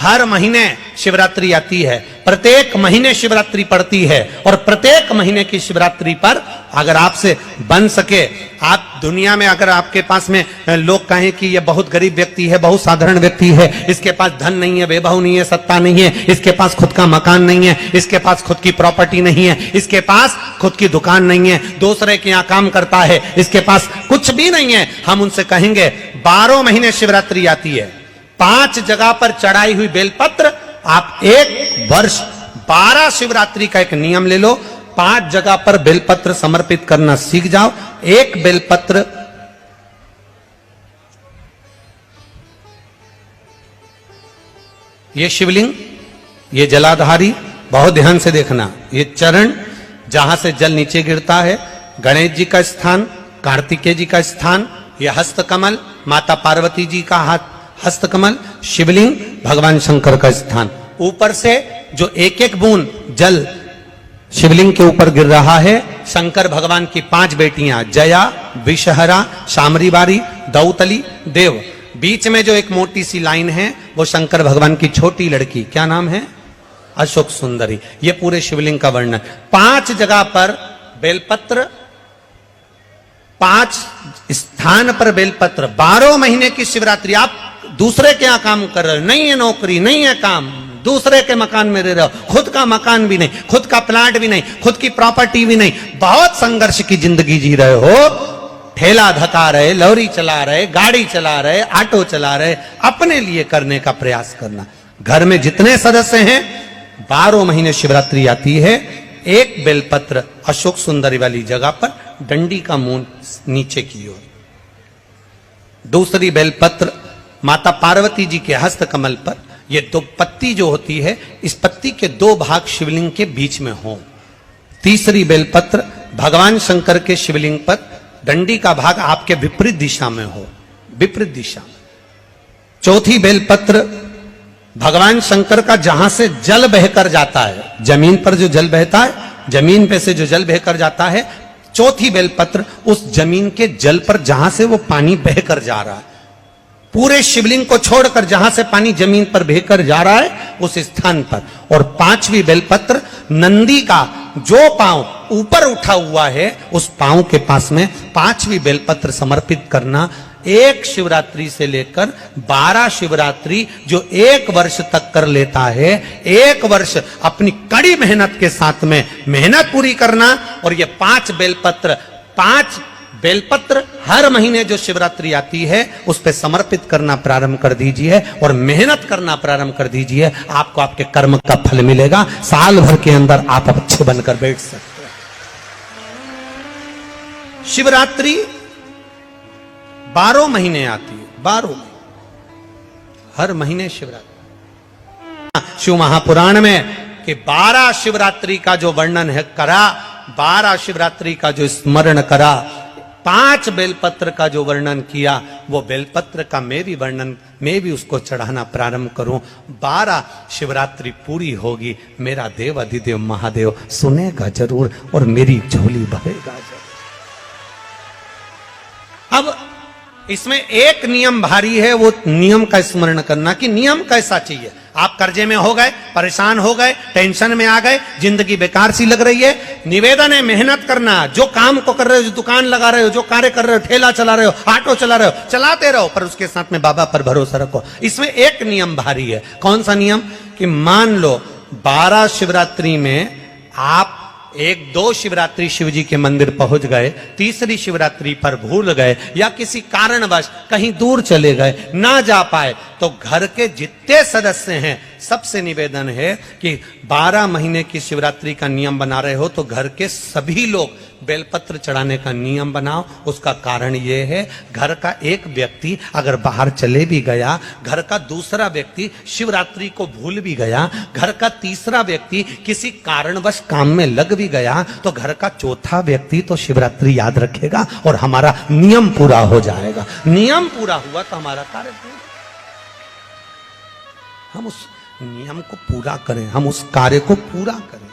हर महीने शिवरात्रि आती है, प्रत्येक महीने शिवरात्रि पड़ती है, और प्रत्येक महीने की शिवरात्रि पर अगर आपसे बन सके, आप दुनिया में अगर आपके पास में लोग कहें कि ये बहुत गरीब व्यक्ति है, बहुत साधारण व्यक्ति है, इसके पास धन नहीं है, वैभव नहीं है, सत्ता नहीं है, इसके पास खुद का मकान नहीं है, इसके पास खुद की प्रॉपर्टी नहीं है, इसके पास खुद की दुकान नहीं है, दूसरे के यहां काम करता है, इसके पास कुछ भी नहीं है, हम उनसे कहेंगे 12 महीने शिवरात्रि आती है, 5 जगह पर चढ़ाई हुई बेलपत्र, आप एक वर्ष 12 शिवरात्रि का एक नियम ले लो, 5 जगह पर बेलपत्र समर्पित करना सीख जाओ। एक बेलपत्र ये शिवलिंग, ये जलाधारी, बहुत ध्यान से देखना, ये चरण जहां से जल नीचे गिरता है, गणेश जी का स्थान, कार्तिकेय जी का स्थान, यह हस्तकमल माता पार्वती जी का हाथ हस्तकमल, शिवलिंग भगवान शंकर का स्थान, ऊपर से जो एक एक बूंद जल शिवलिंग के ऊपर गिर रहा है, शंकर भगवान की 5 बेटियां जया, विषहरा, शामरीबारी, दौतली, देव, बीच में जो एक मोटी सी लाइन है वो शंकर भगवान की छोटी लड़की, क्या नाम है, अशोक सुंदरी। ये पूरे शिवलिंग का वर्णन। 5 जगह पर बेलपत्र, 5 स्थान पर बेलपत्र, 12 महीने की शिवरात्रि। आप दूसरे के यहां काम कर रहे हो, नहीं है नौकरी, नहीं है काम, दूसरे के मकान में रह रहे हो, खुद का मकान भी नहीं, खुद का प्लाट भी नहीं, खुद की प्रॉपर्टी भी नहीं, बहुत संघर्ष की जिंदगी जी रहे हो, ठेला धका रहे, लॉरी चला रहे, गाड़ी चला रहे, ऑटो चला रहे, अपने लिए करने का प्रयास करना। घर में जितने सदस्य हैं, 12 महीने शिवरात्रि आती है, एक बेलपत्र अशोक सुंदरी वाली जगह पर, डंडी का मुंह नीचे की ओर, दूसरी बेलपत्र माता पार्वती जी के हस्त कमल पर, ये 2 पत्ती जो होती है, इस पत्ती के 2 भाग शिवलिंग के बीच में हो, तीसरी बेलपत्र भगवान शंकर के शिवलिंग पर, डंडी का भाग आपके विपरीत दिशा में हो, विपरीत दिशा में, चौथी बेलपत्र भगवान शंकर का जहां से जल बहकर जाता है, जमीन पर जो जल बहता है, जमीन पे से जो जल बहकर जाता है, चौथी बेलपत्र उस जमीन के जल पर जहां से वो पानी बहकर जा रहा है, पूरे शिवलिंग को छोड़कर जहां से पानी जमीन पर बहकर जा रहा है उस स्थान पर। और 5वीं बेलपत्र नंदी का जो पांव ऊपर उठा हुआ है उस पांव के पास में 5वीं बेलपत्र समर्पित करना। एक शिवरात्रि से लेकर 12 शिवरात्रि जो 1 वर्ष तक कर लेता है, 1 वर्ष अपनी कड़ी मेहनत के साथ में मेहनत पूरी करना, और ये 5 बेलपत्र हर महीने जो शिवरात्रि आती है उस पे समर्पित करना प्रारंभ कर दीजिए और मेहनत करना प्रारंभ कर दीजिए। आपको आपके कर्म का फल मिलेगा, साल भर के अंदर आप अच्छे बनकर बैठ सकते हैं। शिवरात्रि 12 महीने आती है, 12 हर महीने शिवरात्रि। शिव महापुराण में कि 12 शिवरात्रि का जो वर्णन है करा, 12 शिवरात्रि का जो स्मरण करा, 5 बेलपत्र का जो वर्णन किया, वो बेलपत्र का मैं भी उसको चढ़ाना प्रारंभ करूं। 12 शिवरात्रि पूरी होगी, मेरा देव अधिदेव महादेव सुनेगा जरूर और मेरी झोली भरेगा जरूर। अब इसमें एक नियम भारी है, वो नियम का स्मरण करना कि नियम कैसा चाहिए। आप कर्जे में हो गए, परेशान हो गए, टेंशन में आ गए, जिंदगी बेकार सी लग रही है, निवेदन है मेहनत करना। जो काम को कर रहे हो, जो दुकान लगा रहे हो, जो कार्य कर रहे हो, ठेला चला रहे हो, ऑटो चला रहे हो, चलाते रहो, पर उसके साथ में बाबा पर भरोसा रखो। इसमें एक नियम भारी है। कौन सा नियम? कि मान लो 12 शिवरात्रि में आप 1-2 शिवरात्रि शिव जी के मंदिर पहुंच गए, तीसरी शिवरात्रि पर भूल गए या किसी कारणवश कहीं दूर चले गए, ना जा पाए, तो घर के जितने सदस्य हैं सबसे निवेदन है कि 12 महीने की शिवरात्रि का नियम बना रहे हो तो घर के सभी लोग बेलपत्र चढ़ाने का नियम बनाओ। उसका कारण यह है, घर का एक व्यक्ति अगर बाहर चले भी गया, घर का दूसरा व्यक्ति शिवरात्रि को भूल भी गया, घर का तीसरा व्यक्ति किसी कारणवश काम में लग भी गया, तो घर का चौथा व्यक्ति तो शिवरात्रि याद रखेगा और हमारा नियम पूरा हो जाएगा। नियम पूरा हुआ तो हमारा कार्य पूरा। हम उस नियम को पूरा करें, हम उस कार्य को पूरा करें।